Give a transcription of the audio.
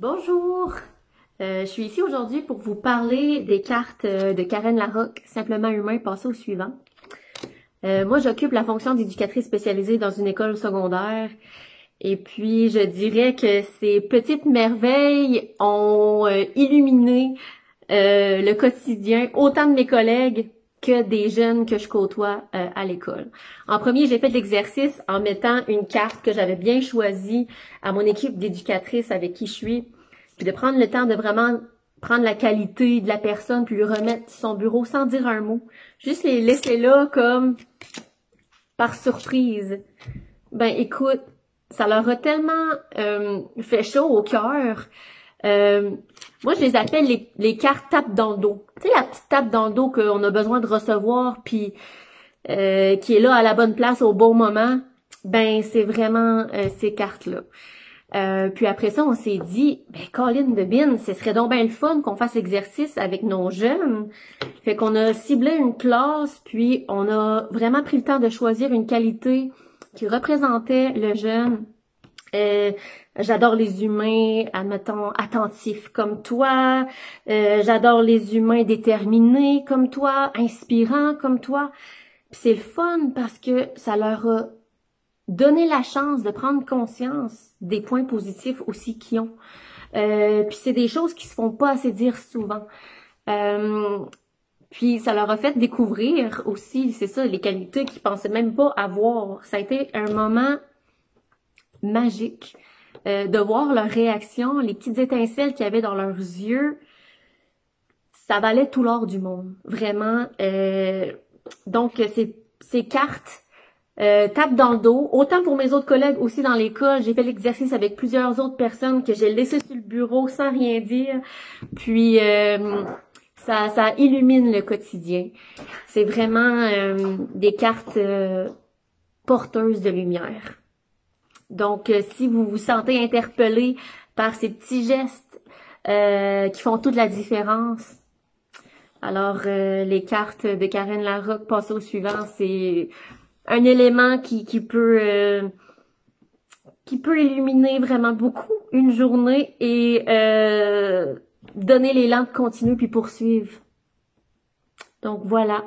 Bonjour! Je suis ici aujourd'hui pour vous parler des cartes de Karen Larocque, Simplement humain, passez au suivant. Moi, j'occupe la fonction d'éducatrice spécialisée dans une école secondaire. Et puis, je dirais que ces petites merveilles ont illuminé le quotidien, autant de mes collègues que des jeunes que je côtoie à l'école. En premier, j'ai fait de l'exercice en mettant une carte que j'avais bien choisie à mon équipe d'éducatrices avec qui je suis, puis de prendre le temps de vraiment prendre la qualité de la personne, puis lui remettre son bureau sans dire un mot. Juste les laisser là comme par surprise. Ben écoute, ça leur a tellement fait chaud au cœur. Moi, je les appelle les cartes tapes dans le dos. Tu sais, la petite tape dans le dos qu'on a besoin de recevoir, puis qui est là à la bonne place au bon moment. Ben, c'est vraiment ces cartes-là. Puis après ça, on s'est dit, ben, Colin de Bin, ce serait donc bien le fun qu'on fasse l'exercice avec nos jeunes. Fait qu'on a ciblé une classe, puis on a vraiment pris le temps de choisir une qualité qui représentait le jeune. J'adore les humains, admettons, attentifs comme toi. J'adore les humains déterminés comme toi, inspirants comme toi. Puis c'est le fun parce que ça leur a donné la chance de prendre conscience des points positifs aussi qu'ils ont. Puis c'est des choses qui se font pas assez dire souvent. Puis ça leur a fait découvrir aussi, c'est ça, les qualités qu'ils pensaient même pas avoir. Ça a été un moment magique. De voir leur réaction, les petites étincelles qu'il y avait dans leurs yeux, ça valait tout l'or du monde, vraiment. Donc, ces cartes tapent dans le dos, autant pour mes autres collègues, aussi dans l'école. J'ai fait l'exercice avec plusieurs autres personnes que j'ai laissées sur le bureau sans rien dire. Puis, ça illumine le quotidien. C'est vraiment des cartes porteuses de lumière. Donc, si vous vous sentez interpellé par ces petits gestes qui font toute la différence, alors les cartes de Karen Larocque, passez au suivant, c'est un élément qui peut illuminer vraiment beaucoup une journée et donner l'élan de continuer puis poursuivre. Donc voilà.